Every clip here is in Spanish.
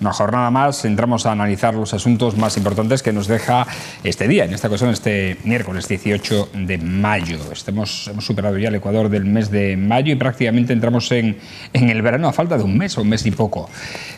Una jornada más, entramos a analizar los asuntos más importantes que nos deja este día, en esta ocasión este miércoles 18 de mayo. Hemos superado ya el ecuador del mes de mayo y prácticamente entramos en el verano a falta de un mes o un mes y poco,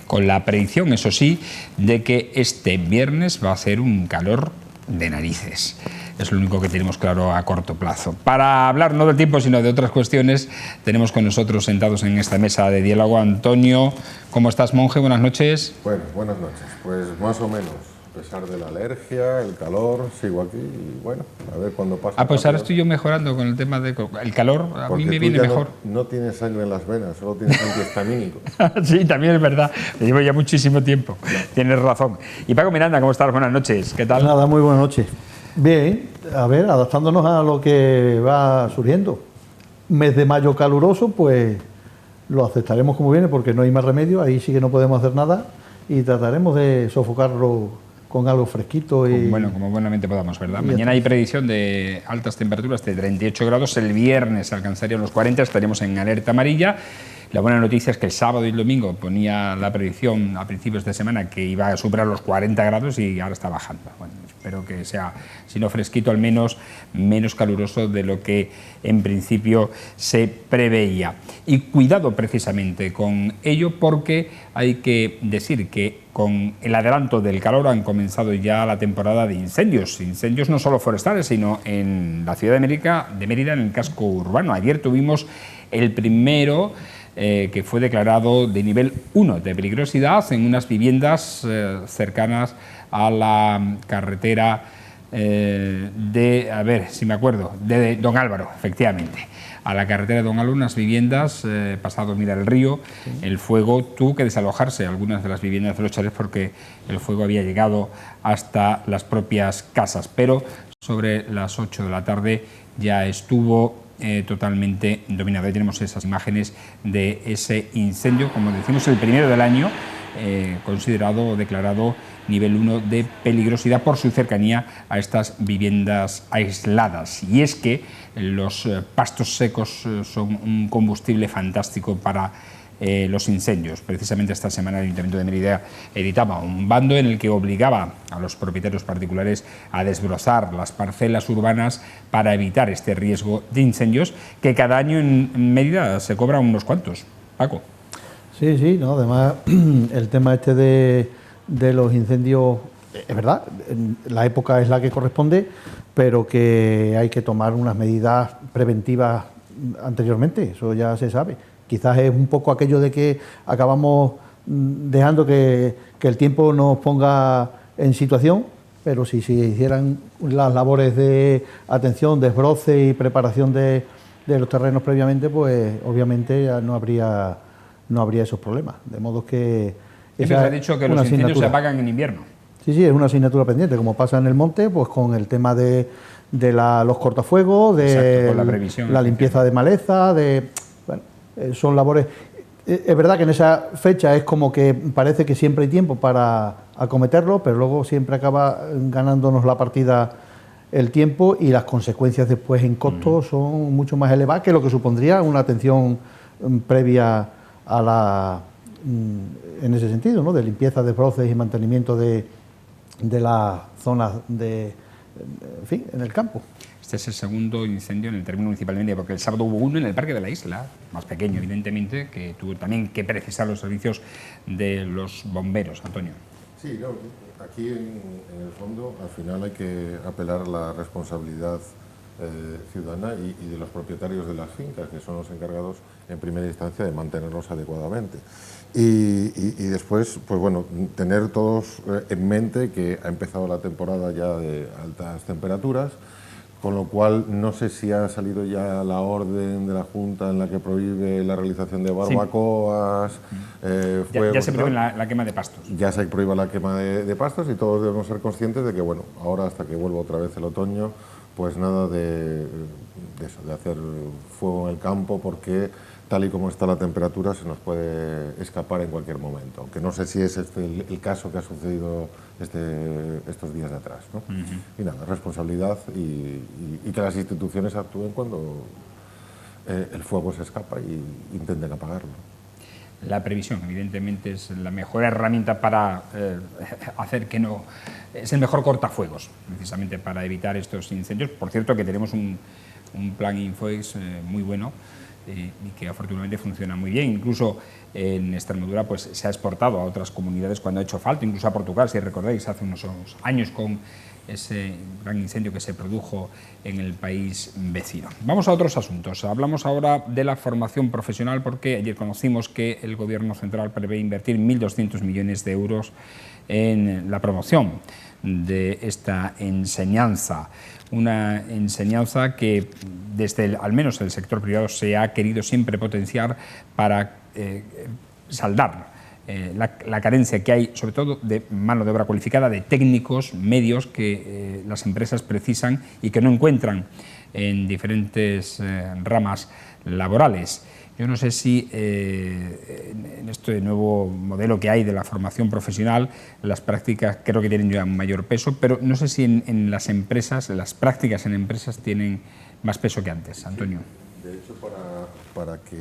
con la predicción, eso sí, de que este viernes va a hacer un calor de narices. Es lo único que tenemos claro a corto plazo. Para hablar no del tiempo, sino de otras cuestiones, tenemos con nosotros sentados en esta mesa de diálogo Antonio. ¿Cómo estás, monje? Buenas noches. Bueno, buenas noches. Pues más o menos, a pesar de la alergia, el calor, sigo aquí y bueno, a ver cuándo pasa. Pues ahora estoy yo mejorando con el tema del calor. A mí me viene mejor. No tienes sangre en las venas, solo tienes antihistamínicos. Sí, también es verdad. Me llevo ya muchísimo tiempo. Tienes razón. Y Paco Miranda, ¿cómo estás? Buenas noches. ¿Qué tal? Nada, muy buenas noches. Bien, a ver, adaptándonos a lo que va surgiendo. Mes de mayo caluroso, pues lo aceptaremos como viene porque no hay más remedio, ahí sí que no podemos hacer nada y trataremos de sofocarlo con algo fresquito. Bueno, como buenamente podamos, ¿verdad? Mañana hay predicción de altas temperaturas de 38 grados, el viernes alcanzarían los 40, estaríamos en alerta amarilla. La buena noticia es que el sábado y el domingo ponía la predicción a principios de semana que iba a superar los 40 grados y ahora está bajando. Bueno, espero que sea, si no fresquito, al menos menos caluroso de lo que en principio se preveía. Y cuidado precisamente con ello porque hay que decir que con el adelanto del calor han comenzado ya la temporada de incendios. Incendios no solo forestales, sino en la ciudad de Mérida, en el casco urbano. Ayer tuvimos el primero que fue declarado de nivel 1 de peligrosidad en unas viviendas cercanas a la carretera de Don Álvaro, efectivamente. A la carretera de Don Álvaro, unas viviendas pasado Mira el Río. El fuego tuvo que desalojarse algunas de las viviendas de los chalés porque el fuego había llegado hasta las propias casas, pero sobre las 8 de la tarde ya estuvo totalmente dominado. Ahí tenemos esas imágenes de ese incendio, como decimos, el primero del año, considerado o declarado nivel 1 de peligrosidad por su cercanía a estas viviendas aisladas. Y es que los pastos secos son un combustible fantástico para los incendios. Precisamente esta semana el Ayuntamiento de Mérida editaba un bando en el que obligaba a los propietarios particulares a desbrozar las parcelas urbanas para evitar este riesgo de incendios, que cada año en Mérida se cobran unos cuantos. Paco. Sí, no, además el tema este de los incendios, es verdad, la época es la que corresponde, pero que hay que tomar unas medidas preventivas anteriormente, eso ya se sabe. Quizás es un poco aquello de que acabamos dejando que el tiempo nos ponga en situación, pero si se hicieran las labores de atención, desbroce y preparación de los terrenos previamente, pues obviamente ya no habría esos problemas. De modo que... Siempre se ha dicho que los incendios se apagan en invierno. Sí, es una asignatura pendiente, como pasa en el monte, pues con el tema de los cortafuegos, de la limpieza de maleza, son labores. Es verdad que en esa fecha es como que parece que siempre hay tiempo para acometerlo, pero luego siempre acaba ganándonos la partida el tiempo y las consecuencias después en costos son mucho más elevadas que lo que supondría una atención previa a en ese sentido, ¿no? De limpieza, desbroces y mantenimiento de las zonas en el campo. Este es el segundo incendio en el término municipal de Mérida, porque el sábado hubo uno en el Parque de la Isla, más pequeño evidentemente, que tuvo también que precisar los servicios de los bomberos. Antonio. Sí, aquí en el fondo al final hay que apelar a la responsabilidad ciudadana y de los propietarios de las fincas, que son los encargados en primera instancia de mantenerlos adecuadamente. Y después, pues bueno, tener todos en mente que ha empezado la temporada ya de altas temperaturas, con lo cual no sé si ha salido ya la orden de la Junta en la que prohíbe la realización de barbacoas, fuegos, ya se prohíbe la quema de pastos. Ya se prohíbe la quema de pastos y todos debemos ser conscientes de que, bueno, ahora hasta que vuelva otra vez el otoño, pues nada de hacer fuego en el campo, porque tal y como está la temperatura se nos puede escapar en cualquier momento, aunque no sé si es el caso que ha sucedido estos días de atrás, ¿no? Y nada, responsabilidad y que las instituciones actúen cuando el fuego se escapa y intenten apagarlo. La previsión, evidentemente, es la mejor herramienta para hacer que no... Es el mejor cortafuegos, precisamente para evitar estos incendios. Por cierto, que tenemos un plan Infoex muy bueno y que afortunadamente funciona muy bien. Incluso en Extremadura pues, se ha exportado a otras comunidades cuando ha hecho falta, incluso a Portugal, si recordáis, hace unos años con ese gran incendio que se produjo en el país vecino. Vamos a otros asuntos. Hablamos ahora de la formación profesional porque ayer conocimos que el Gobierno central prevé invertir 1.200 millones de euros en la promoción de esta enseñanza. Una enseñanza que desde al menos el sector privado se ha querido siempre potenciar para saldar la carencia que hay, sobre todo de mano de obra cualificada, de técnicos, medios que las empresas precisan y que no encuentran en diferentes ramas laborales. Yo no sé si en este nuevo modelo que hay de la formación profesional, las prácticas creo que tienen ya un mayor peso, pero no sé si en las empresas, las prácticas en empresas tienen más peso que antes. Antonio. Sí. De hecho, para que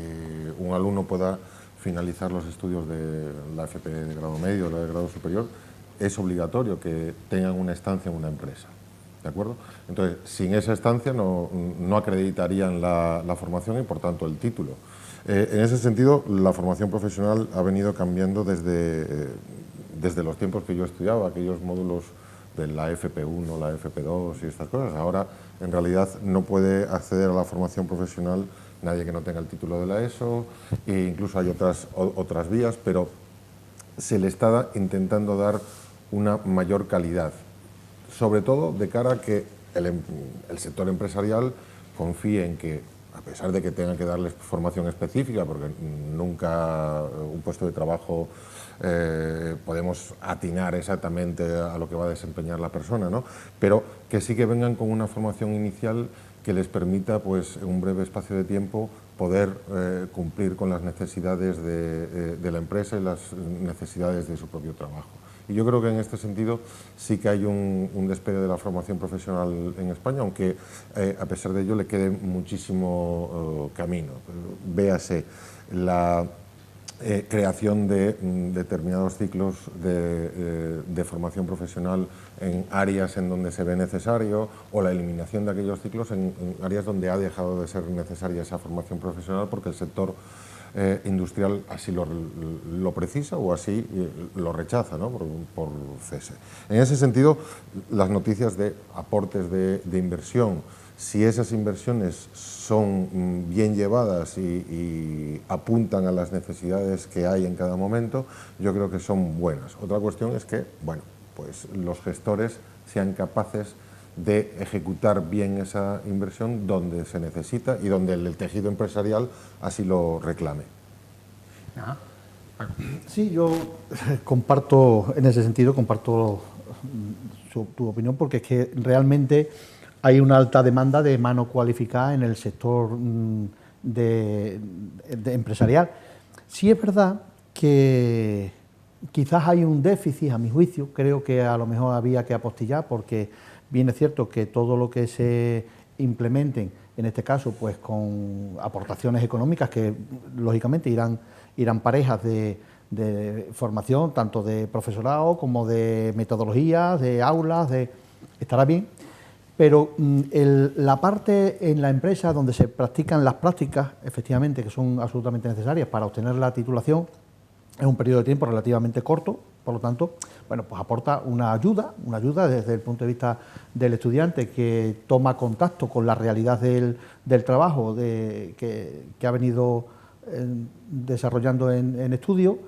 un alumno pueda finalizar los estudios de la FP de grado medio o la de grado superior, es obligatorio que tengan una estancia en una empresa. ¿De acuerdo? Entonces, sin esa estancia no acreditarían la formación y, por tanto, el título. En ese sentido, la formación profesional ha venido cambiando desde los tiempos que yo estudiaba, aquellos módulos de la FP1, la FP2 y estas cosas. Ahora, en realidad, no puede acceder a la formación profesional nadie que no tenga el título de la ESO, e incluso hay otras vías, pero se le está intentando dar una mayor calidad, sobre todo de cara a que el sector empresarial confíe en que, a pesar de que tenga que darles formación específica, porque nunca un puesto de trabajo podemos atinar exactamente a lo que va a desempeñar la persona, ¿no? Pero que sí que vengan con una formación inicial que les permita, pues, en un breve espacio de tiempo, poder cumplir con las necesidades de la empresa y las necesidades de su propio trabajo. Y yo creo que en este sentido sí que hay un despegue de la formación profesional en España, aunque a pesar de ello le quede muchísimo camino. Véase la creación de determinados ciclos de formación profesional en áreas en donde se ve necesario, o la eliminación de aquellos ciclos en áreas donde ha dejado de ser necesaria esa formación profesional porque el sector industrial así lo precisa o así lo rechaza, ¿no? por cese. En ese sentido, las noticias de aportes de inversión, si esas inversiones son bien llevadas y apuntan a las necesidades que hay en cada momento, yo creo que son buenas. Otra cuestión es que, bueno, pues los gestores sean capaces de ejecutar bien esa inversión donde se necesita y donde el tejido empresarial así lo reclame. Sí, yo comparto, en ese sentido, comparto tu opinión, porque es que realmente hay una alta demanda de mano cualificada en el sector empresarial. Sí es verdad que quizás hay un déficit, a mi juicio, creo que a lo mejor había que apostillar, porque bien es cierto que todo lo que se implementen, en este caso, pues con aportaciones económicas que lógicamente irán parejas de formación, tanto de profesorado como de metodologías, de aulas, estará bien. Pero la parte en la empresa donde se practican las prácticas, efectivamente, que son absolutamente necesarias para obtener la titulación, es un periodo de tiempo relativamente corto, por lo tanto, bueno, pues aporta una ayuda desde el punto de vista del estudiante que toma contacto con la realidad del trabajo que ha venido desarrollando en estudio.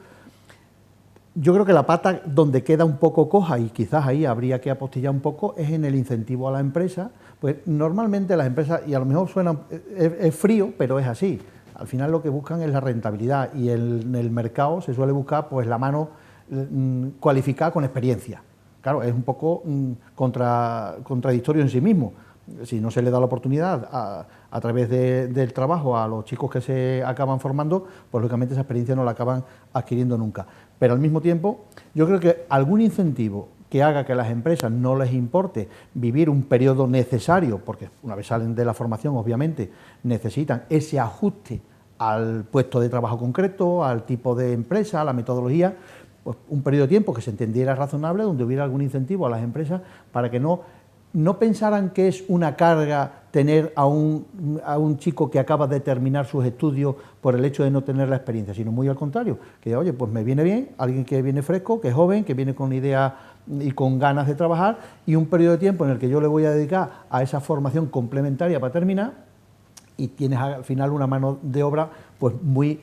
Yo creo que la pata donde queda un poco coja, y quizás ahí habría que apostillar un poco, es en el incentivo a la empresa. Pues normalmente las empresas, y a lo mejor suena, es frío, pero es así. Al final lo que buscan es la rentabilidad, y en el mercado se suele buscar pues la mano cualificada con experiencia. Claro, es un poco contradictorio en sí mismo. Si no se le da la oportunidad a través del trabajo a los chicos que se acaban formando, pues lógicamente esa experiencia no la acaban adquiriendo nunca. Pero al mismo tiempo, yo creo que algún incentivo que haga que a las empresas no les importe vivir un periodo necesario, porque una vez salen de la formación, obviamente, necesitan ese ajuste al puesto de trabajo concreto, al tipo de empresa, a la metodología, pues un periodo de tiempo que se entendiera razonable, donde hubiera algún incentivo a las empresas para que no pensaran que es una carga tener a un chico que acaba de terminar sus estudios por el hecho de no tener la experiencia, sino muy al contrario, que oye, pues me viene bien, alguien que viene fresco, que es joven, que viene con idea y con ganas de trabajar, y un periodo de tiempo en el que yo le voy a dedicar a esa formación complementaria para terminar, y tienes al final una mano de obra pues muy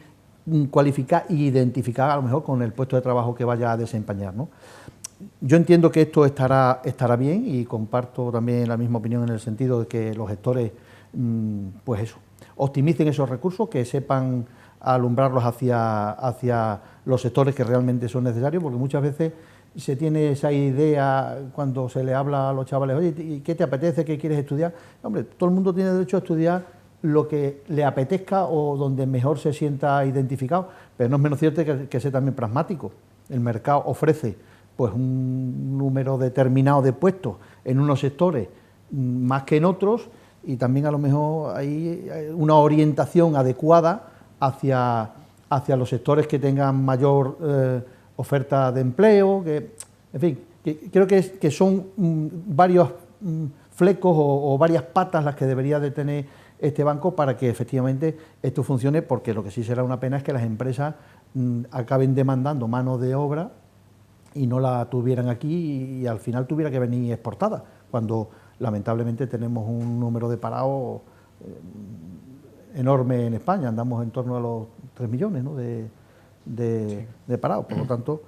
cualificada e identificada a lo mejor con el puesto de trabajo que vaya a desempeñar, ¿no? Yo entiendo que esto estará bien y comparto también la misma opinión en el sentido de que los gestores, pues eso, optimicen esos recursos, que sepan alumbrarlos hacia los sectores que realmente son necesarios, porque muchas veces se tiene esa idea cuando se le habla a los chavales, oye, ¿y qué te apetece, qué quieres estudiar? Hombre, todo el mundo tiene derecho a estudiar lo que le apetezca o donde mejor se sienta identificado, pero no es menos cierto que sea también pragmático. El mercado ofrece pues un número determinado de puestos en unos sectores más que en otros, y también a lo mejor hay una orientación adecuada hacia los sectores que tengan mayor oferta de empleo, en fin, que creo que son varios flecos o varias patas las que debería de tener este banco para que efectivamente esto funcione, porque lo que sí será una pena es que las empresas acaben demandando mano de obra y no la tuvieran aquí y al final tuviera que venir exportada, cuando lamentablemente tenemos un número de parados enorme en España, andamos en torno a los 3 millones, ¿no?, de parados, por lo tanto,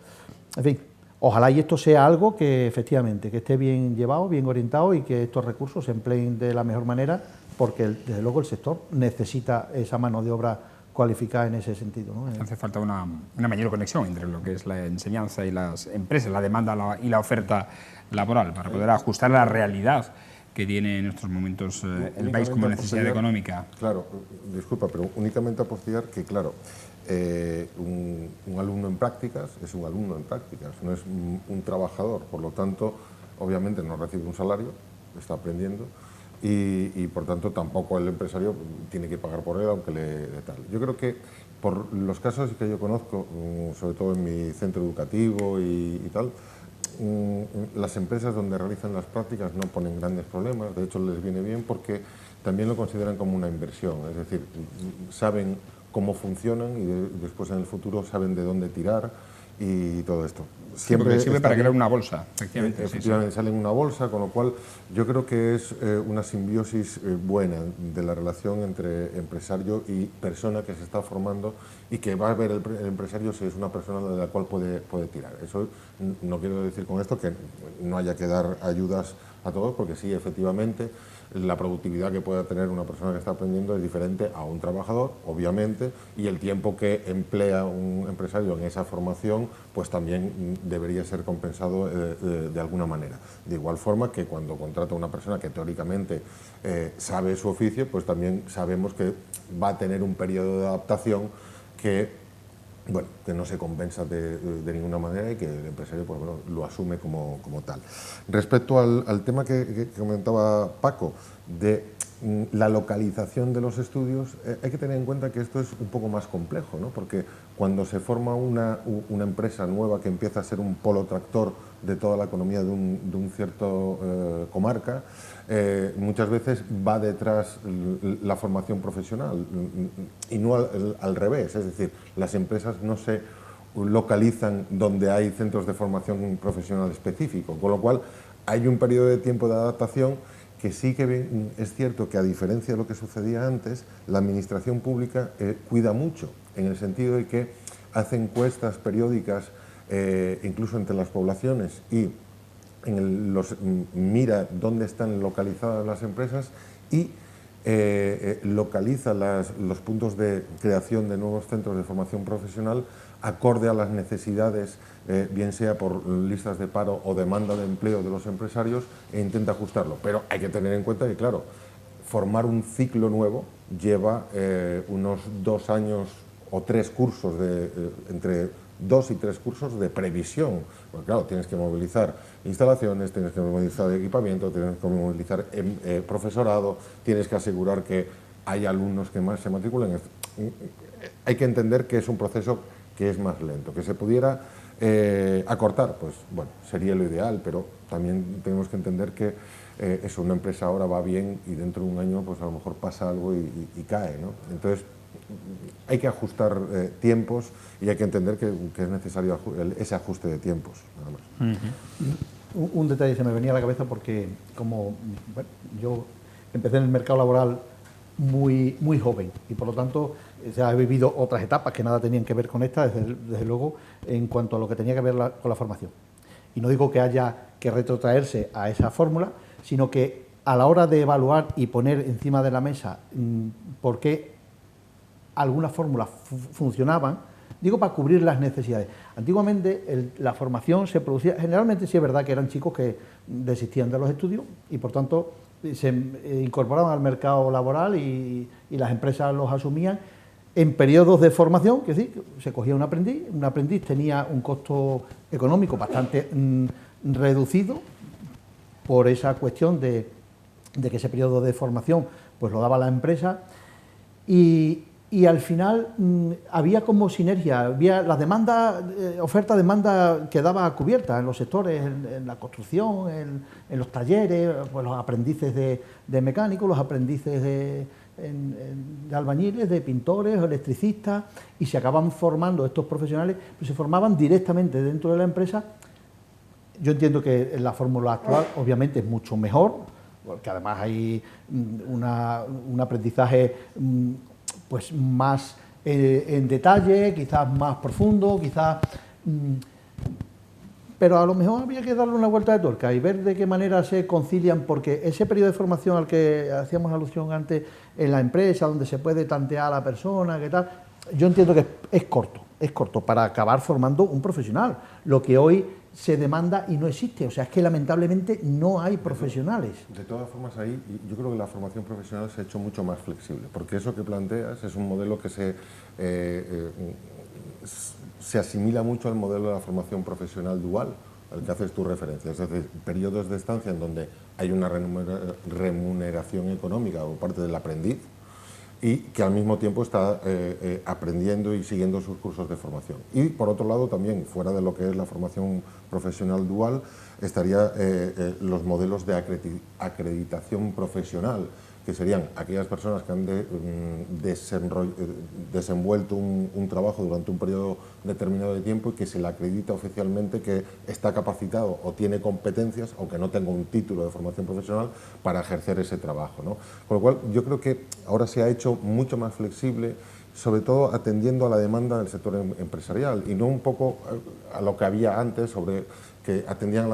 en fin, ojalá y esto sea algo que efectivamente que esté bien llevado, bien orientado y que estos recursos se empleen de la mejor manera, porque desde luego el sector necesita esa mano de obra cualificada en ese sentido, ¿no? Hace falta una mayor conexión entre lo que es la enseñanza y las empresas, la demanda y la oferta laboral, para poder ajustar a la realidad que tiene en estos momentos el país como necesidad económica. Claro, disculpa, pero únicamente apostillar que, claro, un alumno en prácticas es un alumno en prácticas, no es un trabajador, por lo tanto, obviamente no recibe un salario, está aprendiendo, y por tanto tampoco el empresario tiene que pagar por él, aunque le tal. Yo creo que por los casos que yo conozco, sobre todo en mi centro educativo y tal, las empresas donde realizan las prácticas no ponen grandes problemas, de hecho les viene bien porque también lo consideran como una inversión, es decir, saben cómo funcionan y después en el futuro saben de dónde tirar y todo esto. Siempre sirve para crear una bolsa, efectivamente. Efectivamente, sale en una bolsa, con lo cual yo creo que es una simbiosis buena de la relación entre empresario y persona que se está formando y que va a ver el empresario si es una persona de la cual puede tirar. Eso no quiero decir con esto que no haya que dar ayudas a todos, porque sí, efectivamente, la productividad que pueda tener una persona que está aprendiendo es diferente a un trabajador, obviamente, y el tiempo que emplea un empresario en esa formación, pues también debería ser compensado de alguna manera. De igual forma que cuando contrata a una persona que teóricamente sabe su oficio, pues también sabemos que va a tener un periodo de adaptación que no se compensa de ninguna manera y que el empresario pues, lo asume como tal. Respecto al tema que comentaba Paco, de la localización de los estudios, hay que tener en cuenta que esto es un poco más complejo, ¿no? Porque cuando se forma una empresa nueva que empieza a ser un polo tractor de toda la economía de un cierto comarca, muchas veces va detrás la formación profesional y no al revés, es decir, las empresas no se localizan donde hay centros de formación profesional específico, con lo cual hay un periodo de tiempo de adaptación que sí que es cierto que, a diferencia de lo que sucedía antes, la administración pública cuida mucho, en el sentido de que hace encuestas periódicas incluso entre las poblaciones y mira dónde están localizadas las empresas y localiza los puntos de creación de nuevos centros de formación profesional acorde a las necesidades, bien sea por listas de paro o demanda de empleo de los empresarios, e intenta ajustarlo. Pero hay que tener en cuenta que, claro, formar un ciclo nuevo lleva unos 2 años o 3 cursos, entre 2 y 3 cursos de previsión. Porque, claro, tienes que movilizar instalaciones, tienes que movilizar equipamiento, tienes que movilizar profesorado, tienes que asegurar que hay alumnos que más se matriculen. hay que entender que es un proceso que es más lento, que se pudiera acortar, pues bueno, sería lo ideal, pero también tenemos que entender que una empresa ahora va bien y dentro de un año pues a lo mejor pasa algo y cae, ¿no? Entonces hay que ajustar tiempos y hay que entender que es necesario ese ajuste de tiempos, nada más. Un detalle se me venía a la cabeza porque como bueno, yo empecé en el mercado laboral muy joven y por lo tanto ya he vivido otras etapas que nada tenían que ver con esta, desde luego, en cuanto a lo que tenía que ver con la formación. Y no digo que haya que retrotraerse a esa fórmula, sino que a la hora de evaluar y poner encima de la mesa por qué algunas fórmulas funcionaban, digo para cubrir las necesidades. Antiguamente la formación se producía, generalmente sí es verdad que eran chicos que desistían de los estudios y por tanto se incorporaban al mercado laboral y las empresas los asumían en periodos de formación, que sí, se cogía un aprendiz tenía un costo económico bastante reducido por esa cuestión de que ese periodo de formación pues lo daba la empresa y al final había como sinergia, había la demanda, oferta-demanda quedaba cubierta en los sectores, en la construcción, en los talleres, pues los aprendices de mecánicos, los aprendices de albañiles, de pintores, electricistas, y se acaban formando estos profesionales, pues se formaban directamente dentro de la empresa. Yo entiendo que la fórmula actual obviamente es mucho mejor, porque además hay un aprendizaje pues más en detalle, quizás más profundo, quizás... pero a lo mejor habría que darle una vuelta de tuerca y ver de qué manera se concilian, porque ese periodo de formación al que hacíamos alusión antes en la empresa, donde se puede tantear a la persona, qué tal, yo entiendo que es corto para acabar formando un profesional, lo que hoy se demanda y no existe, o sea, es que lamentablemente no hay profesionales. De todas formas, ahí yo creo que la formación profesional se ha hecho mucho más flexible, porque eso que planteas es un modelo que se asimila mucho al modelo de la formación profesional dual, al que haces tu referencia, es decir, periodos de estancia en donde hay una remuneración económica por parte del aprendiz y que al mismo tiempo está aprendiendo y siguiendo sus cursos de formación. Y por otro lado también, fuera de lo que es la formación profesional dual, estaría los modelos de acreditación profesional, que serían aquellas personas que han desenvuelto un trabajo durante un periodo determinado de tiempo y que se le acredita oficialmente que está capacitado o tiene competencias, aunque no tenga un título de formación profesional, para ejercer ese trabajo, ¿no? Con lo cual, yo creo que ahora se ha hecho mucho más flexible, sobre todo atendiendo a la demanda del sector empresarial y no un poco a lo que había antes sobre que atendían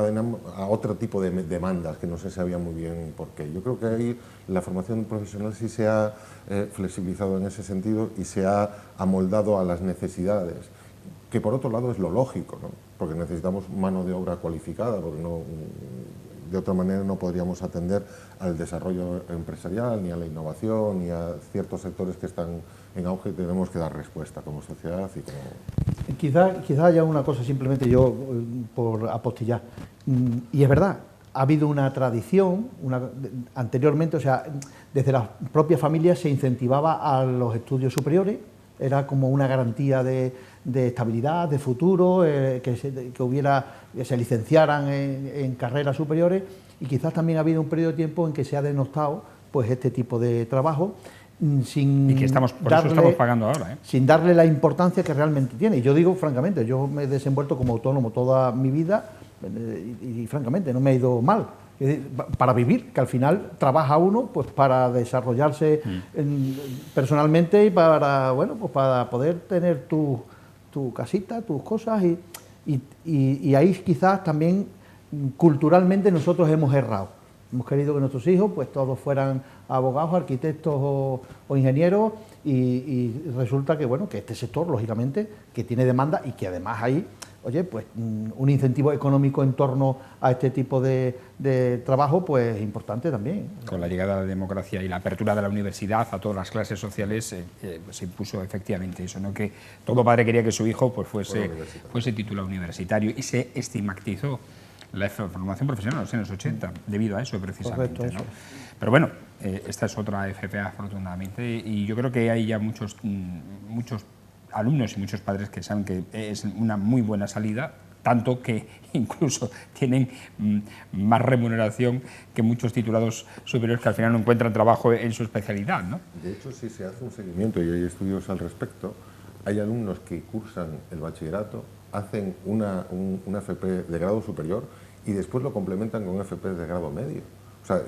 a otro tipo de demandas que no se sabía muy bien por qué. Yo creo que ahí la formación profesional sí se ha flexibilizado en ese sentido y se ha amoldado a las necesidades, que por otro lado es lo lógico, ¿no? Porque necesitamos mano de obra cualificada, porque de otra manera no podríamos atender al desarrollo empresarial, ni a la innovación, ni a ciertos sectores que están en auge y tenemos que dar respuesta como sociedad y como... Quizá haya una cosa simplemente yo por apostillar, y es verdad, ha habido una tradición, anteriormente, o sea, desde las propias familias se incentivaba a los estudios superiores, era como una garantía de estabilidad, de futuro, que se licenciaran en carreras superiores, y quizás también ha habido un periodo de tiempo en que se ha denostado pues este tipo de trabajo, y que por eso estamos pagando ahora, ¿eh? Sin darle la importancia que realmente tiene. Y yo digo, francamente, yo me he desenvuelto como autónomo toda mi vida y francamente no me ha ido mal. Para vivir, que al final trabaja uno pues para desarrollarse personalmente y para, bueno, pues para poder tener tu casita, tus cosas y ahí quizás también culturalmente nosotros hemos errado. Hemos querido que nuestros hijos pues todos fueran abogados, arquitectos o ingenieros y resulta que, bueno, que este sector, lógicamente, que tiene demanda y que además hay, oye, pues un incentivo económico en torno a este tipo de trabajo, pues importante también. Con la llegada de la democracia y la apertura de la universidad a todas las clases sociales se impuso efectivamente eso, ¿no? Que todo padre quería que su hijo pues fuese titulado universitario y se estigmatizó la formación profesional en los años 80 debido a eso precisamente, Correcto, ¿no? Pero bueno, esta es otra FP afortunadamente, y yo creo que hay ya muchos alumnos y muchos padres que saben que es una muy buena salida, tanto que incluso tienen más remuneración que muchos titulados superiores que al final no encuentran trabajo en su especialidad, ¿no? De hecho, si se hace un seguimiento, y hay estudios al respecto, hay alumnos que cursan el bachillerato, hacen una FP de grado superior y después lo complementan con FP de grado medio. O sea,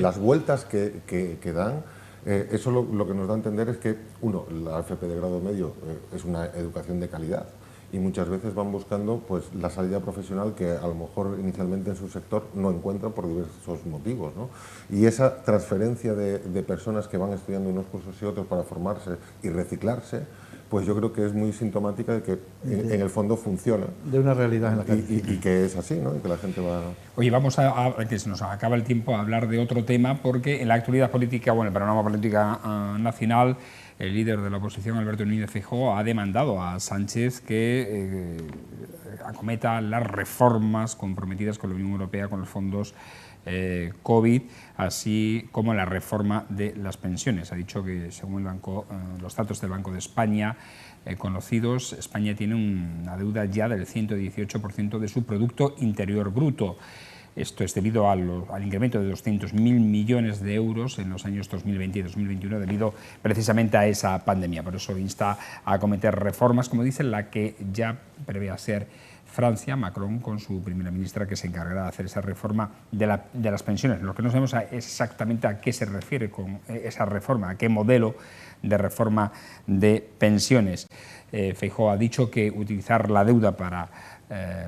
las vueltas que dan, eso lo que nos da a entender es que, uno, la FP de grado medio es una educación de calidad, y muchas veces van buscando pues la salida profesional que a lo mejor inicialmente en su sector no encuentran por diversos motivos, ¿no? Y esa transferencia de personas que van estudiando unos cursos y otros para formarse y reciclarse, pues yo creo que es muy sintomática de que en el fondo funciona. De una realidad en la calle. Y que es así, ¿no? Y que la gente va... Oye, vamos que se nos acaba el tiempo, a hablar de otro tema, porque en la actualidad política, bueno, el panorama política nacional, el líder de la oposición, Alberto Núñez Feijóo, ha demandado a Sánchez que acometa las reformas comprometidas con la Unión Europea, con los fondos COVID, así como la reforma de las pensiones. Ha dicho que, según los datos del Banco de España conocidos, España tiene una deuda ya del 118% de su Producto Interior Bruto. Esto es debido al incremento de 200.000 millones de euros en los años 2020 y 2021 debido precisamente a esa pandemia. Por eso insta a acometer reformas, como dice, la que ya prevé hacer Francia, Macron, con su primera ministra, que se encargará de hacer esa reforma de las pensiones. Lo que no sabemos es exactamente a qué se refiere con esa reforma, a qué modelo de reforma de pensiones. Feijóo ha dicho que utilizar la deuda para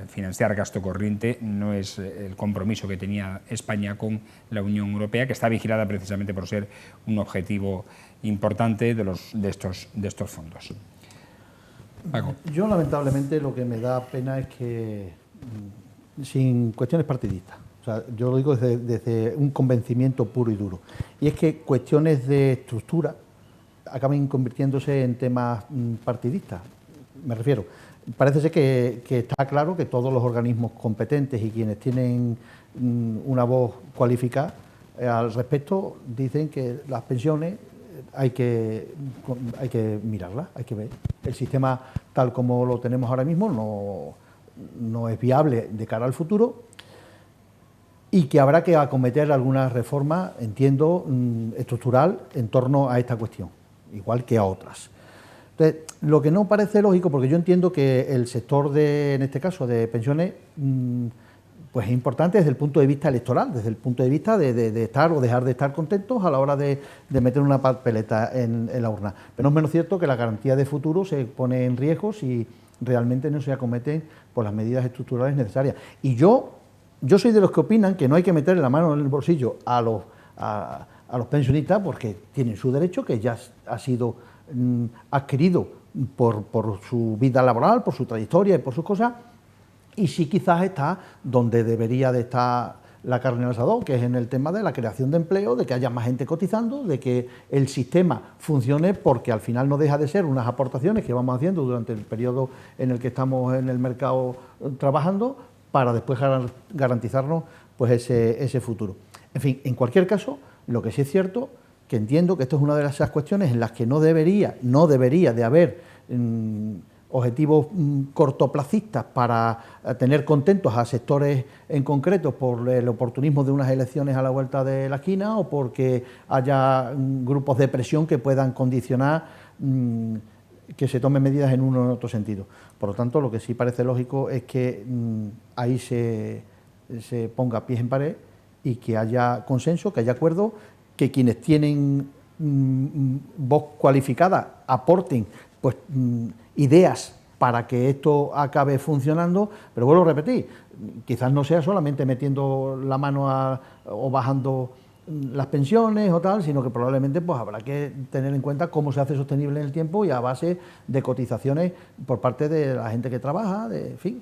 financiar gasto corriente no es el compromiso que tenía España con la Unión Europea, que está vigilada precisamente por ser un objetivo importante de estos fondos. Paco. Yo, lamentablemente, lo que me da pena es que, sin cuestiones partidistas, o sea, yo lo digo desde un convencimiento puro y duro, y es que cuestiones de estructura acaben convirtiéndose en temas partidistas. Me refiero, parece ser que está claro que todos los organismos competentes y quienes tienen una voz cualificada al respecto dicen que las pensiones hay que mirarlas, hay que ver. El sistema tal como lo tenemos ahora mismo no es viable de cara al futuro y que habrá que acometer alguna reforma, entiendo, estructural en torno a esta cuestión, igual que a otras. Entonces, lo que no parece lógico, porque yo entiendo que el sector en este caso, de pensiones, pues es importante desde el punto de vista electoral, desde el punto de vista de estar o dejar de estar contentos a la hora de meter una papeleta en la urna. Pero no es menos cierto que la garantía de futuro se pone en riesgo si realmente no se acometen por las medidas estructurales necesarias. Y yo soy de los que opinan que no hay que meter la mano en el bolsillo a los pensionistas porque tienen su derecho, que ya ha sido adquirido por su vida laboral, por su trayectoria y por sus cosas, y sí quizás está donde debería de estar la carne al asador, que es en el tema de la creación de empleo, de que haya más gente cotizando, de que el sistema funcione, porque al final no deja de ser unas aportaciones que vamos haciendo durante el periodo en el que estamos en el mercado trabajando, para después garantizarnos pues ese futuro. En fin, en cualquier caso, lo que sí es cierto, que entiendo que esto es una de esas cuestiones en las que no debería de haber objetivos cortoplacistas para tener contentos a sectores en concreto por el oportunismo de unas elecciones a la vuelta de la esquina o porque haya grupos de presión que puedan condicionar que se tomen medidas en uno o en otro sentido. Por lo tanto, lo que sí parece lógico es que ahí se ponga pies en pared y que haya consenso, que haya acuerdo, que quienes tienen voz cualificada aporten pues ideas para que esto acabe funcionando, pero vuelvo a repetir, quizás no sea solamente metiendo la mano o bajando las pensiones o tal, sino que probablemente pues habrá que tener en cuenta cómo se hace sostenible en el tiempo y a base de cotizaciones por parte de la gente que trabaja, en fin.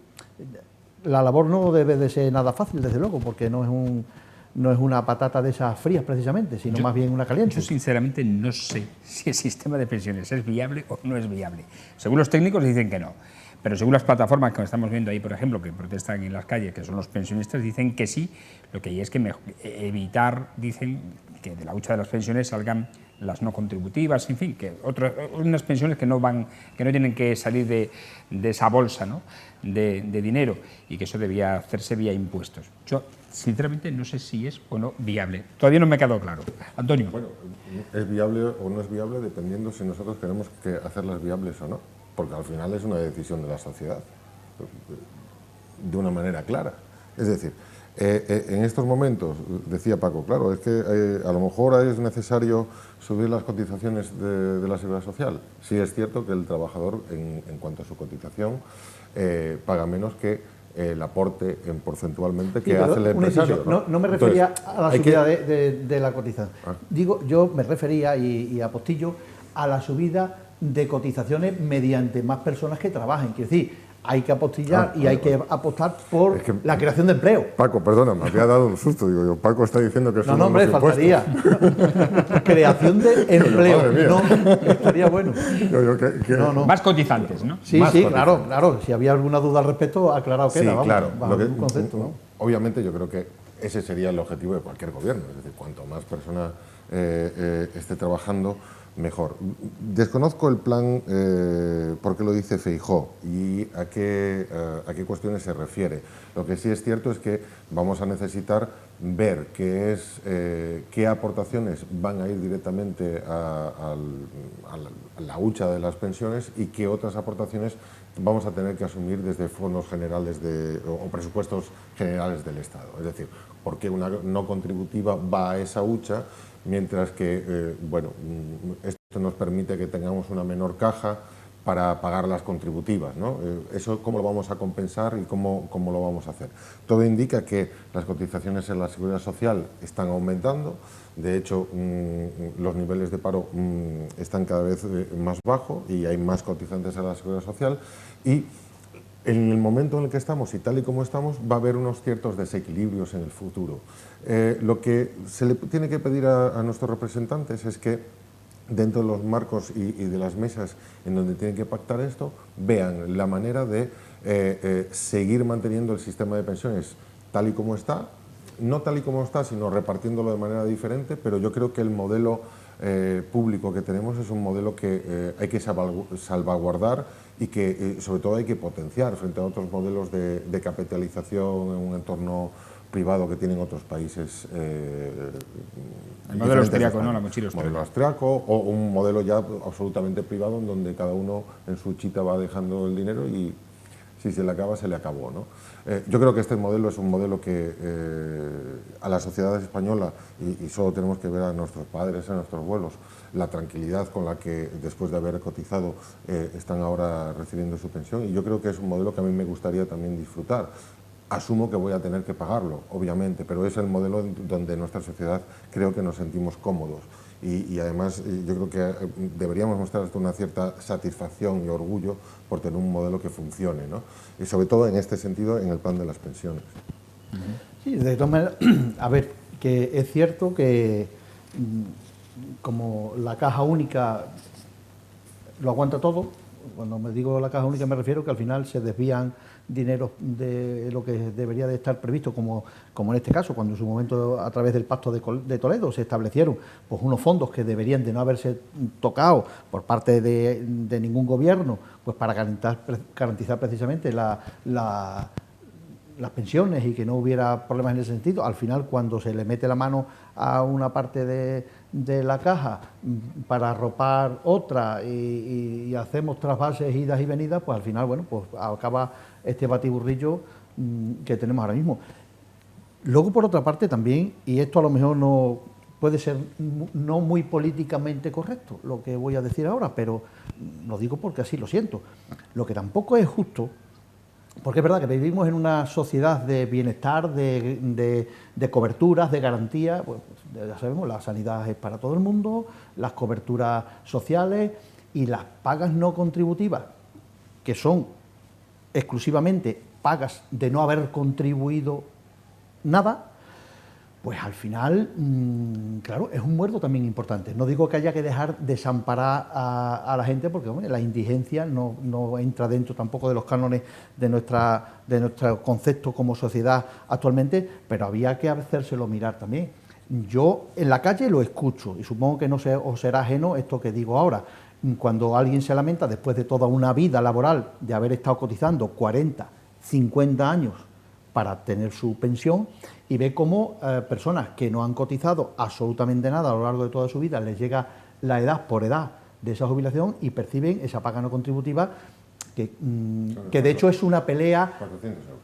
La labor no debe de ser nada fácil, desde luego, porque no es una patata de esas frías precisamente, sino más bien una caliente. Yo sinceramente no sé si el sistema de pensiones es viable o no es viable. Según los técnicos dicen que no. Pero según las plataformas que estamos viendo ahí, por ejemplo, que protestan en las calles, que son los pensionistas, dicen que sí, lo que hay es que evitar, dicen, que de la hucha de las pensiones salgan las no contributivas, en fin, que unas pensiones que no tienen que salir de esa bolsa, ¿no?, de dinero, y que eso debía hacerse vía impuestos. Yo, sinceramente, no sé si es o no viable. Todavía no me ha quedado claro. Antonio. Bueno, es viable o no es viable dependiendo si nosotros queremos hacerlas viables o no, porque al final es una decisión de la sociedad, de una manera clara. Es decir, en estos momentos, decía Paco, claro, es que a lo mejor es necesario subir las cotizaciones de la Seguridad Social. Sí es cierto que el trabajador, en cuanto a su cotización, paga menos que el aporte porcentualmente que hace el empresario. No me refería a la subida de la cotización. Digo, yo me refería, y apostillo, a la subida de cotizaciones mediante más personas que trabajen. Quiero decir, hay que apostillar y hay que apostar por la creación de empleo. Paco, perdona, me había dado un susto. Digo yo, Paco está diciendo que son no, hombre, faltaría. Creación de empleo. No, estaría bueno. No. Más cotizantes, ¿no? Sí, claro. Si había alguna duda al respecto, aclarado queda. Sí, claro. Un concepto, ¿no? Obviamente yo creo que ese sería el objetivo de cualquier gobierno. Es decir, cuanto más persona esté trabajando, mejor. Desconozco el plan, por qué lo dice Feijóo y a qué cuestiones se refiere. Lo que sí es cierto es que vamos a necesitar ver qué aportaciones van a ir directamente a la hucha de las pensiones y qué otras aportaciones vamos a tener que asumir desde fondos generales o presupuestos generales del Estado. Es decir, por qué una no contributiva va a esa hucha, mientras que, esto nos permite que tengamos una menor caja para pagar las contributivas, ¿no? Eso, ¿cómo lo vamos a compensar y cómo lo vamos a hacer? Todo indica que las cotizaciones en la Seguridad Social están aumentando. De hecho, los niveles de paro están cada vez más bajos y hay más cotizantes a la Seguridad Social. Y en el momento en el que estamos y tal y como estamos, va a haber unos ciertos desequilibrios en el futuro. Lo que se le tiene que pedir a nuestros representantes es que, dentro de los marcos y de las mesas en donde tienen que pactar esto, vean la manera de seguir manteniendo el sistema de pensiones tal y como está, no tal y como está, sino repartiéndolo de manera diferente, pero yo creo que el modelo público que tenemos es un modelo que hay que salvaguardar y que sobre todo hay que potenciar frente a otros modelos de capitalización en un entorno privado que tienen otros países. El modelo austriaco, ¿no? La mochila austriaca. El modelo austriaco o un modelo ya absolutamente privado en donde cada uno en su chita va dejando el dinero y si se le acaba, se le acabó, ¿no? Yo creo que este modelo es un modelo que a la sociedad española, y solo tenemos que ver a nuestros padres, a nuestros abuelos, la tranquilidad con la que después de haber cotizado están ahora recibiendo su pensión, y yo creo que es un modelo que a mí me gustaría también disfrutar. Asumo que voy a tener que pagarlo, obviamente, pero es el modelo donde nuestra sociedad creo que nos sentimos cómodos. Y además yo creo que deberíamos mostrar una cierta satisfacción y orgullo por tener un modelo que funcione, ¿no? Y sobre todo en este sentido, en el plan de las pensiones. Sí, de todas maneras, a ver, que es cierto que como la caja única lo aguanta todo, cuando me digo la caja única me refiero que al final se desvían dinero de lo que debería de estar previsto, como en este caso, cuando en su momento a través del Pacto de Toledo se establecieron pues unos fondos que deberían de no haberse tocado por parte de ningún gobierno, pues para garantizar precisamente las pensiones y que no hubiera problemas en ese sentido. Al final, cuando se le mete la mano a una parte de la caja para arropar otra y hacemos trasvases, idas y venidas, pues al final, bueno, pues acaba este batiburrillo que tenemos ahora mismo. Luego, por otra parte, también, y esto a lo mejor no puede ser no muy políticamente correcto lo que voy a decir ahora, pero lo digo porque así lo siento. Lo que tampoco es justo, porque es verdad que vivimos en una sociedad de bienestar, de coberturas, de garantías, pues ya sabemos, la sanidad es para todo el mundo, las coberturas sociales y las pagas no contributivas, que son exclusivamente pagas de no haber contribuido nada, pues al final, claro, es un muerto también importante. No digo que haya que dejar desamparar a la gente, porque bueno, la indigencia no entra dentro tampoco de los cánones de nuestro concepto como sociedad actualmente, pero había que hacérselo mirar también. Yo en la calle lo escucho y supongo que no os será ajeno esto que digo ahora. Cuando alguien se lamenta después de toda una vida laboral de haber estado cotizando 40, 50 años para tener su pensión y ve cómo personas que no han cotizado absolutamente nada a lo largo de toda su vida les llega la edad por edad de esa jubilación y perciben esa paga no contributiva que de hecho es una pelea. 400 euros.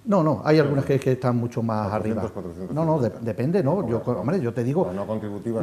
No, hay algunas que están mucho más 400, arriba. 400, Depende, ¿no? Yo te digo, la no contributiva,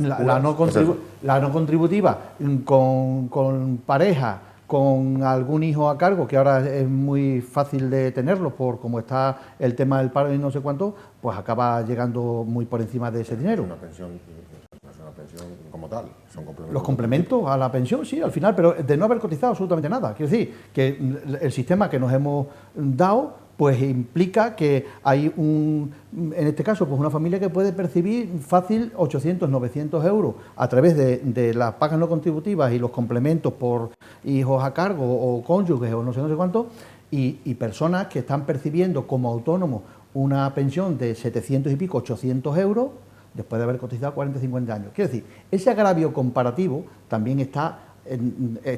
la no contributiva con pareja, con algún hijo a cargo, que ahora es muy fácil de tenerlo por cómo está el tema del paro y no sé cuánto, pues acaba llegando muy por encima de ese dinero. Una pensión, no es una pensión como tal, son complementos. Los complementos a la pensión, sí, al final, pero de no haber cotizado absolutamente nada. Quiero decir, que el sistema que nos hemos dado pues implica que hay en este caso, pues una familia que puede percibir fácil 800, 900 euros a través de las pagas no contributivas y los complementos por hijos a cargo o cónyuges o no sé cuánto, y personas que están percibiendo como autónomos una pensión de 700 y pico, 800 euros, después de haber cotizado 40, 50 años. Quiero decir, ese agravio comparativo también está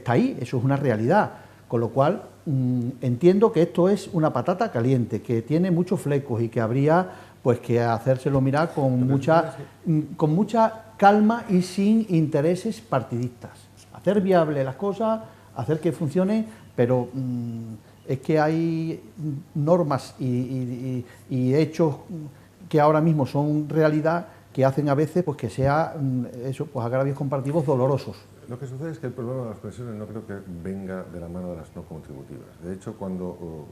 ahí, eso es una realidad. Con lo cual, entiendo que esto es una patata caliente, que tiene muchos flecos y que habría pues que hacérselo mirar con mucha calma y sin intereses partidistas. Hacer viable las cosas, hacer que funcione, pero es que hay normas y hechos que ahora mismo son realidad que hacen a veces pues que sea pues agravios comparativos dolorosos. Lo que sucede es que el problema de las pensiones no creo que venga de la mano de las no contributivas. De hecho, cuando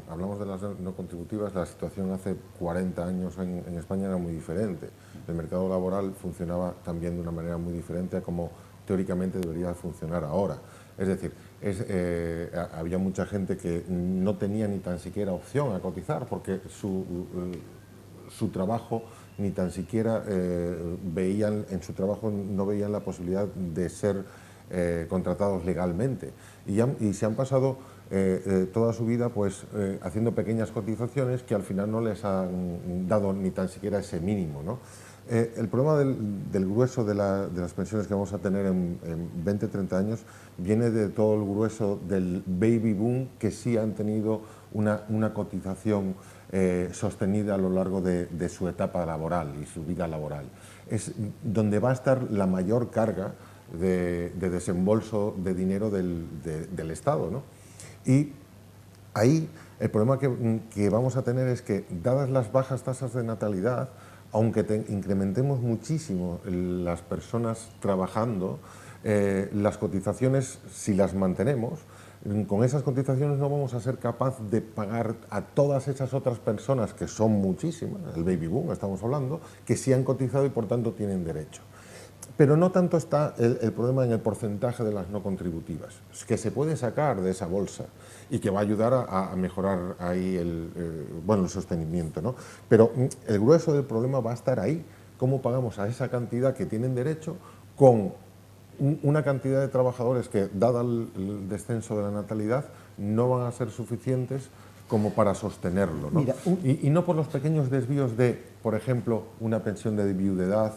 hablamos de las no contributivas, la situación hace 40 años en España era muy diferente. El mercado laboral funcionaba también de una manera muy diferente a como teóricamente debería funcionar ahora. Es decir, había mucha gente que no tenía ni tan siquiera opción a cotizar porque su trabajo ni tan siquiera veían en su trabajo, no veían la posibilidad de ser contratados legalmente y se han pasado toda su vida pues haciendo pequeñas cotizaciones que al final no les han dado ni tan siquiera ese mínimo, ¿no? El problema del grueso de las pensiones que vamos a tener en 20, 30 años viene de todo el grueso del baby boom que sí han tenido una cotización sostenida a lo largo de su etapa laboral y su vida laboral. Es donde va a estar la mayor carga de desembolso de dinero del Estado, ¿no? Y ahí el problema que vamos a tener es que, dadas las bajas tasas de natalidad, aunque incrementemos muchísimo las personas trabajando, las cotizaciones, si las mantenemos, con esas cotizaciones no vamos a ser capaz de pagar a todas esas otras personas, que son muchísimas, el baby boom estamos hablando, que sí han cotizado y por tanto tienen derecho. Pero no tanto está el problema en el porcentaje de las no contributivas, que se puede sacar de esa bolsa y que va a ayudar a mejorar ahí el sostenimiento, ¿no? Pero el grueso del problema va a estar ahí, cómo pagamos a esa cantidad que tienen derecho con una cantidad de trabajadores que, dado el descenso de la natalidad, no van a ser suficientes como para sostenerlo, ¿no? Mira, y no por los pequeños desvíos de, por ejemplo, una pensión de viudedad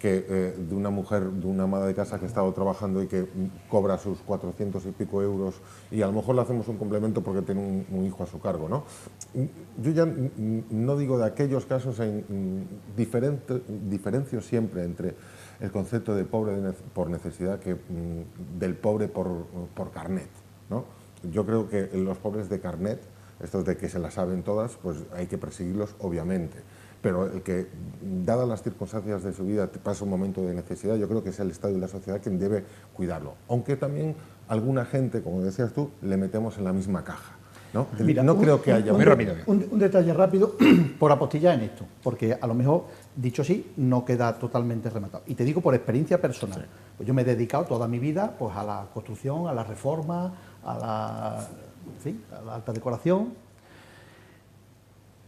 de una mujer, de una ama de casa que ha estado trabajando y que cobra sus 400 y pico euros y a lo mejor le hacemos un complemento porque tiene un hijo a su cargo, ¿no? Yo ya no digo de aquellos casos, diferencio siempre entre el concepto de pobre por necesidad que del pobre por carnet, ¿no? Yo creo que los pobres de carnet, estos de que se las saben todas, pues hay que perseguirlos obviamente, pero el que, dadas las circunstancias de su vida, pasa un momento de necesidad, yo creo que es el Estado y la sociedad quien debe cuidarlo, aunque también alguna gente, como decías tú, le metemos en la misma caja, ¿no? Mira, no creo que haya... Un detalle rápido por apostillar en esto, porque a lo mejor, dicho así, no queda totalmente rematado. Y te digo por experiencia personal. Sí. Pues yo me he dedicado toda mi vida pues, a la construcción, a la reforma, a la alta decoración.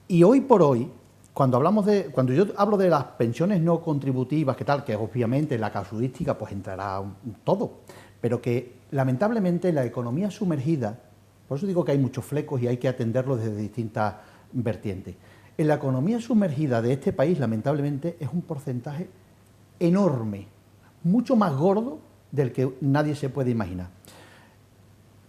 Y hoy por hoy, cuando yo hablo de las pensiones no contributivas, que obviamente en la casuística pues entrará todo, pero que lamentablemente la economía sumergida, por eso digo que hay muchos flecos y hay que atenderlo desde distintas vertientes. En la economía sumergida de este país, lamentablemente, es un porcentaje enorme, mucho más gordo del que nadie se puede imaginar.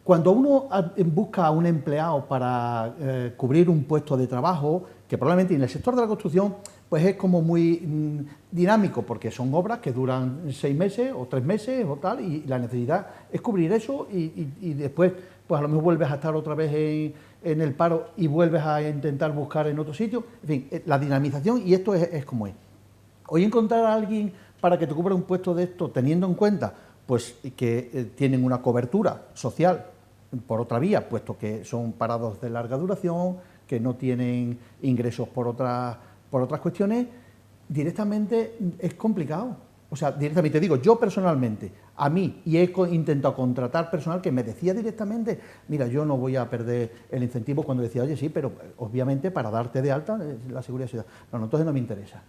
Cuando uno busca a un empleado para cubrir un puesto de trabajo, que probablemente en el sector de la construcción pues es como muy dinámico, porque son obras que duran 6 meses o 3 meses o tal, y la necesidad es cubrir eso y después pues a lo mejor vuelves a estar otra vez en el paro y vuelves a intentar buscar en otro sitio. En fin, la dinamización, y esto es como es. Hoy encontrar a alguien para que te cubra un puesto de esto, teniendo en cuenta pues que tienen una cobertura social por otra vía, puesto que son parados de larga duración, que no tienen ingresos por otras cuestiones, directamente es complicado. O sea, directamente digo, yo personalmente, a mí, y he intentado contratar personal que me decía directamente, mira, yo no voy a perder el incentivo, cuando decía, oye, sí, pero obviamente para darte de alta la seguridad social. No, entonces no me interesa.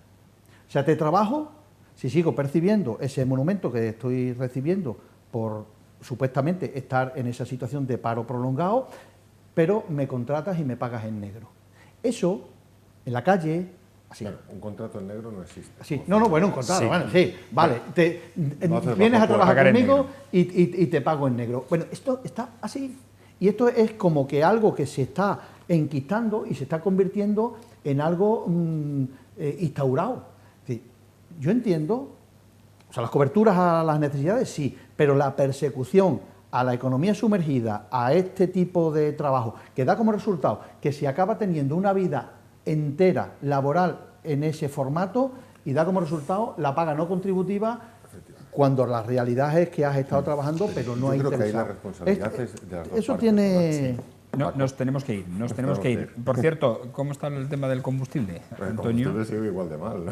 O sea, te trabajo, si sigo percibiendo ese monumento que estoy recibiendo por supuestamente estar en esa situación de paro prolongado, pero me contratas y me pagas en negro. Eso, en la calle... Así. Claro, un contrato en negro no existe. Sí. No, bueno, un contrato, sí. Bueno, sí, vale. Vienes a trabajar conmigo y te pago en negro. Bueno, esto está así. Y esto es como que algo que se está enquistando y se está convirtiendo en algo instaurado. Sí. Yo entiendo, o sea, las coberturas a las necesidades sí, pero la persecución a la economía sumergida, a este tipo de trabajo, que da como resultado que se acaba teniendo una vida entera laboral en ese formato y da como resultado la paga no contributiva, cuando la realidad es que has estado trabajando pero no hay interesado. Yo creo que ahí la responsabilidad es de las dos eso partes, tiene... No, nos tenemos que ir. Por cierto, ¿cómo está el tema del combustible, Antonio? El combustible sigue igual de mal, ¿no?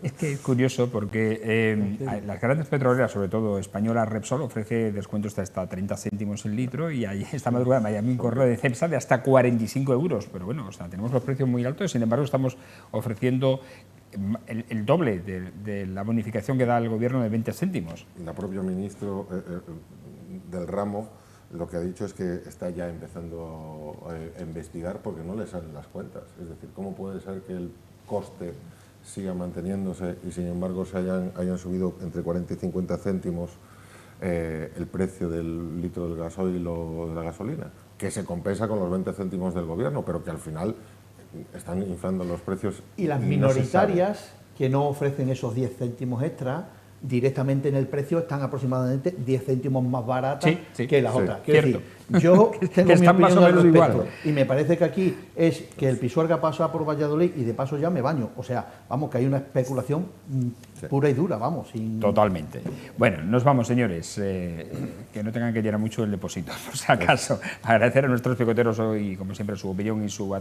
Es que es curioso porque las grandes petroleras, sobre todo española, Repsol, ofrece descuentos de hasta 30 céntimos el litro, y ahí esta madrugada me llamó un correo de Cepsa de hasta 45 euros. Pero bueno, o sea, tenemos los precios muy altos y sin embargo estamos ofreciendo el doble de la bonificación que da el gobierno de 20 céntimos. El propio ministro del ramo lo que ha dicho es que está ya empezando a investigar porque no le salen las cuentas. Es decir, ¿cómo puede ser que el coste siga manteniéndose y sin embargo se hayan subido entre 40 y 50 céntimos el precio del litro del gasoil o de la gasolina? Que se compensa con los 20 céntimos del gobierno, pero que al final están inflando los precios. Y las minoritarias que no ofrecen esos 10 céntimos extra, directamente en el precio están aproximadamente 10 céntimos más baratas que las otras. Quiero decir, yo tengo mi opinión al respecto y me parece que aquí es que el Pisuerga pasa por Valladolid y de paso ya me baño. O sea, vamos, que hay una especulación pura y dura, vamos. Totalmente. Bueno, nos vamos, señores. Que no tengan que llenar mucho el depósito, por si acaso. Agradecer a nuestros picoteros hoy, como siempre, su opinión y su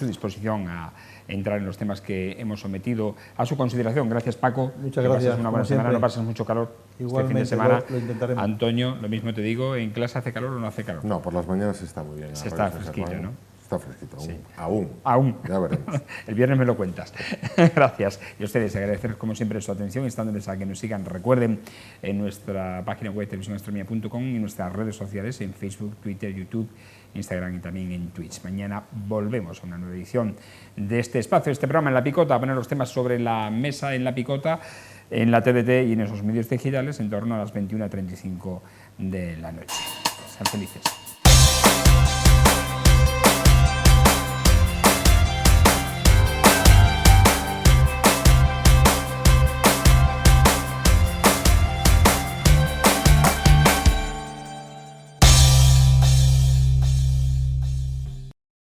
disposición a entrar en los temas que hemos sometido a su consideración. Gracias, Paco. Muchas gracias. Pases una buena semana, no pases mucho calor. Igualmente, este fin de semana. lo intentaremos. Antonio, lo mismo te digo, ¿en clase hace calor o no hace calor? No, por las mañanas está muy bien. Se está fresquillo, ¿no? Está fresquito, sí. Aún. Ya veremos. El viernes me lo cuentas. Gracias. Y a ustedes, agradecer como siempre su atención, instándoles a que nos sigan. Recuerden en nuestra página web televisionastronomía.com y en nuestras redes sociales en Facebook, Twitter, YouTube, Instagram y también en Twitch. Mañana volvemos a una nueva edición de este espacio, este programa En la Picota, a poner los temas sobre la mesa en la picota, en la TDT y en esos medios digitales en torno a las 21:35 de la noche. Sean felices.